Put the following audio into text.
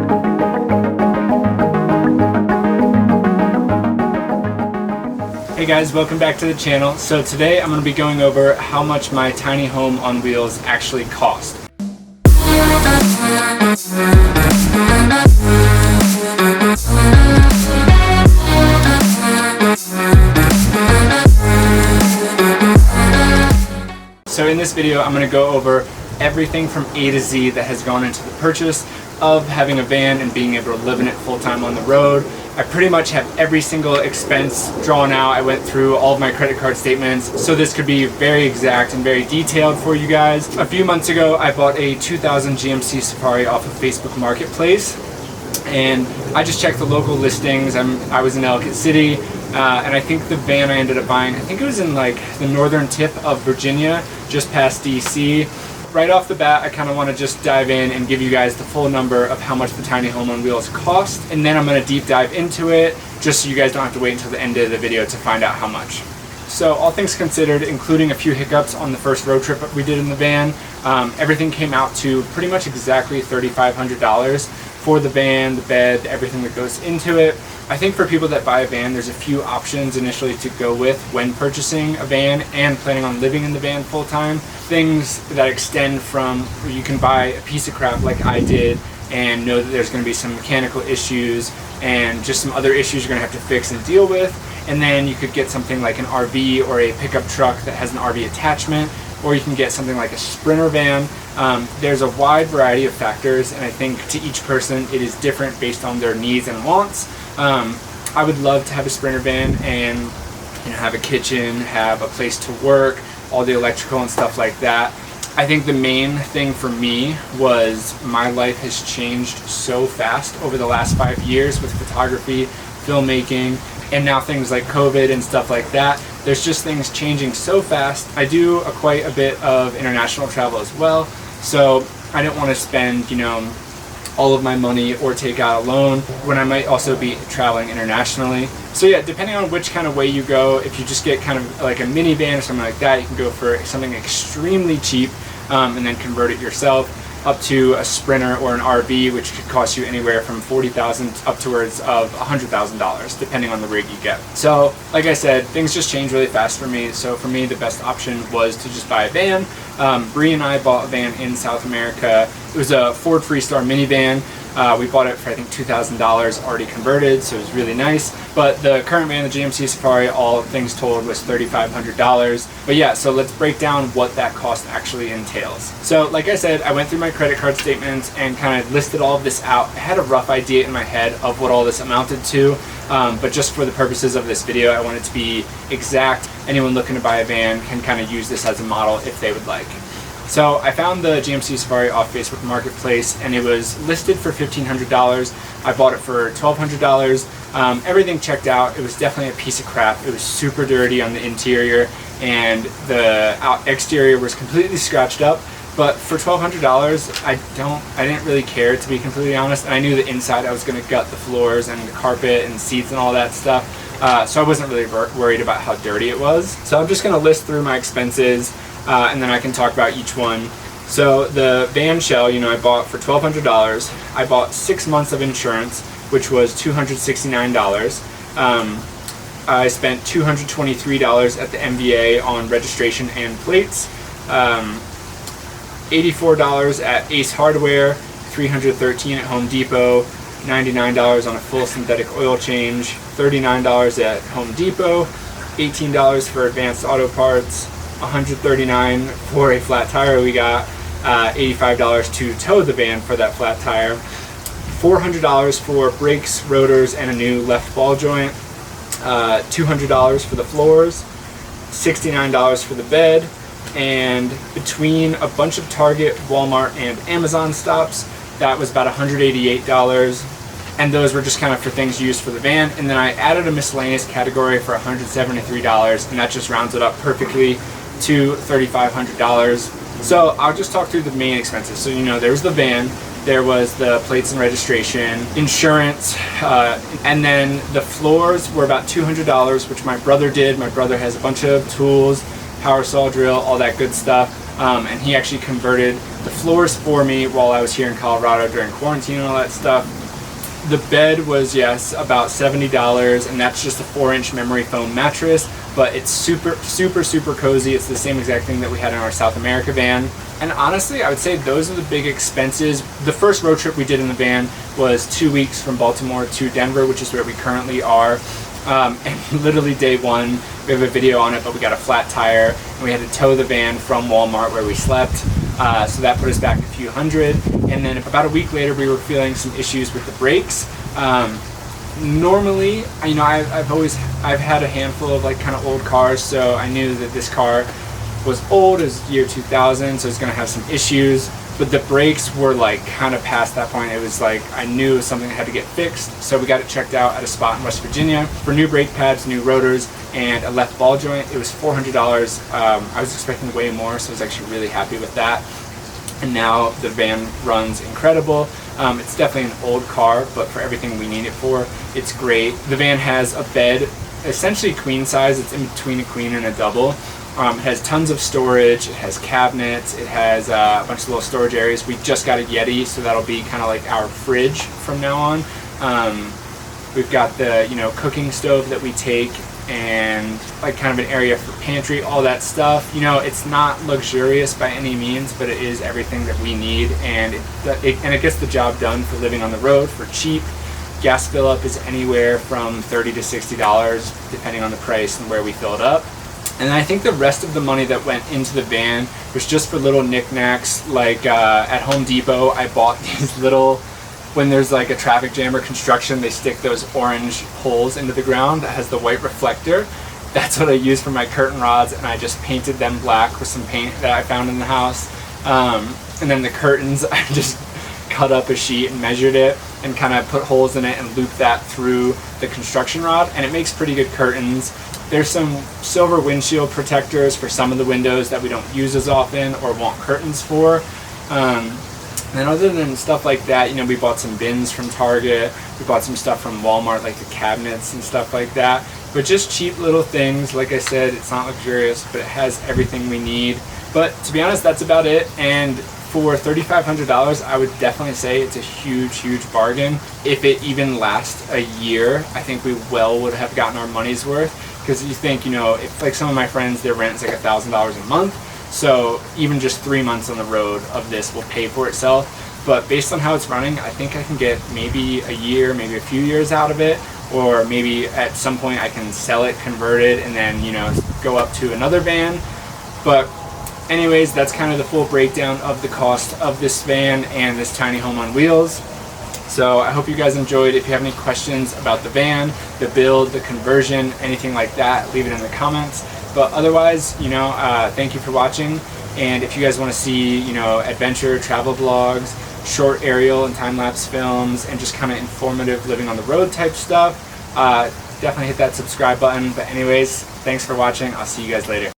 Hey guys, welcome back to the channel. So today I'm going to be going over how much my tiny home on wheels actually cost. So in this video I'm going to go over everything from A to Z that has gone into the purchase of having a van and being able to live in it full-time on the road. I pretty much have every single expense drawn out. I went through all of my credit card statements, so this could be very exact and very detailed for you guys. A few months ago, I bought a 2000 GMC Safari off of Facebook Marketplace, and I just checked the local listings. I was in Ellicott City, and I think the van I ended up buying, I think it was in like the northern tip of Virginia, just past DC. Right off the bat, I kind of want to just dive in and give you guys the full number of how much the tiny home on wheels cost, and then I'm going to deep dive into it just so you guys don't have to wait until the end of the video to find out how much. So all things considered, including a few hiccups on the first road trip we did in the van, everything came out to pretty much exactly $3,500 for the van, the bed, everything that goes into it. I think for people that buy a van, there's a few options initially to go with when purchasing a van and planning on living in the van full time. Things that extend from you can buy a piece of crap like I did and know that there's going to be some mechanical issues and just some other issues you're going to have to fix and deal with. And then you could get something like an RV or a pickup truck that has an RV attachment, or you can get something like a Sprinter van. There's a wide variety of factors, and I think to each person it is different based on their needs and wants. I would love to have a Sprinter van and have a kitchen, have a place to work, all the electrical and stuff like that. I think the main thing for me was my life has changed so fast over the last 5 years with photography, filmmaking, and now things like COVID and stuff like that. There's just things changing so fast. I do quite a bit of international travel as well, so I didn't want to spend, all of my money or take out a loan when I might also be traveling internationally. So yeah, depending on which kind of way you go, if you just get kind of like a minivan or something like that, you can go for something extremely cheap and then convert it yourself, up to a Sprinter or an RV, which could cost you anywhere from $40,000 up towards of $100,000, depending on the rig you get. So, like I said, things just change really fast for me. So for me, the best option was to just buy a van. Bree and I bought a van in South America. It was a Ford Freestar minivan. We bought it for I think $2,000 already converted, so it was really nice. But the current van, the GMC Safari, all things told, was $3,500. But yeah, so let's break down what that cost actually entails. So like I said, I went through my credit card statements and kind of listed all of this out. I had a rough idea in my head of what all this amounted to, but just for the purposes of this video, I want it to be exact. Anyone looking to buy a van can kind of use this as a model if they would like. So I found the GMC Safari off Facebook Marketplace, and it was listed for $1,500. I bought it for $1,200. Everything checked out. It was definitely a piece of crap. It was super dirty on the interior, and the exterior was completely scratched up. But for $1,200, I didn't really care, to be completely honest. And I knew the inside I was going to gut the floors and the carpet and seats and all that stuff. So I wasn't really worried about how dirty it was. So I'm just going to list through my expenses. And then I can talk about each one. So the van shell, I bought for $1,200. I bought 6 months of insurance, which was $269. I spent $223 at the MVA on registration and plates. $84 at Ace Hardware, $313 at Home Depot, $99 on a full synthetic oil change, $39 at Home Depot, $18 for Advanced Auto Parts, $139 for a flat tire we got, $85 to tow the van for that flat tire, $400 for brakes, rotors, and a new left ball joint, $200 for the floors, $69 for the bed, and between a bunch of Target, Walmart, and Amazon stops, that was about $188, and those were just kind of for things used for the van. And then I added a miscellaneous category for $173, and that just rounds it up perfectly to $3,500. So I'll just talk through the main expenses. So there was the van, there was the plates and registration, insurance, and then the floors were about $200, which my brother did. My brother has a bunch of tools, power saw, drill, all that good stuff. and he actually converted the floors for me while I was here in Colorado during quarantine and all that stuff. The bed was, yes, about $70, and that's just a 4-inch memory foam mattress, but it's super cozy. It's the same exact thing that we had in our South America van. And honestly, I would say those are the big expenses. The first road trip we did in the van was 2 weeks from Baltimore to Denver, which is where we currently are. And literally day one, we have a video on it, but we got a flat tire, and we had to tow the van from Walmart where we slept. So that put us back a few hundred. And then about a week later, we were feeling some issues with the brakes. Normally, you know, I've had a handful of like kind of old cars, so I knew that this car was old, it was year 2000, so it's gonna have some issues. But the brakes were like kind of past that point. It was like I knew it was something that had to get fixed, so we got it checked out at a spot in West Virginia for new brake pads, new rotors, and a left ball joint. It was $400. I was expecting way more, so I was actually really happy with that. And now the van runs incredible. It's definitely an old car, but for everything we need it for, it's great. The van has a bed, essentially queen size. It's in between a queen and a double. It has tons of storage, it has cabinets, it has a bunch of little storage areas. We just got a Yeti, so that'll be kind of like our fridge from now on. We've got the, you know, cooking stove that we take, and like kind of an area for pantry, all that stuff. You know, it's not luxurious by any means, but it is everything that we need, and it gets the job done for living on the road for cheap. Gas fill up is anywhere from $30 to $60, depending on the price and where we fill it up. And I think the rest of the money that went into the van was just for little knickknacks. Like at Home Depot, I bought these little, when there's like a traffic jam or construction, they stick those orange holes into the ground that has the white reflector. That's what I use for my curtain rods, and I just painted them black with some paint that I found in the house. And then the curtains, I just cut up a sheet and measured it and kind of put holes in it and looped that through the construction rod, and it makes pretty good curtains. There's some silver windshield protectors for some of the windows that we don't use as often or want curtains for. And other than stuff like that, you know, we bought some bins from Target, we bought some stuff from Walmart, like the cabinets and stuff like that. But just cheap little things. Like I said, it's not luxurious, but it has everything we need. But to be honest, that's about it. And for $3,500, I would definitely say it's a huge bargain. If it even lasts a year, I think we would have gotten our money's worth. Because you think, you know, if like some of my friends, their rent's like $1,000 a month, so even just 3 months on the road of this will pay for itself. But based on how it's running, I think I can get maybe a year, maybe a few years out of it, or maybe at some point I can sell it, convert it, and then, you know, go up to another van. But anyways, that's kind of the full breakdown of the cost of this van and this tiny home on wheels. So I hope you guys enjoyed. If you have any questions about the van, the build, the conversion, anything like that, leave it in the comments. But otherwise, you know, thank you for watching. And if you guys want to see, you know, adventure, travel vlogs, short aerial and time-lapse films, and just kind of informative living on the road type stuff, definitely hit that subscribe button. But anyways, thanks for watching. I'll see you guys later.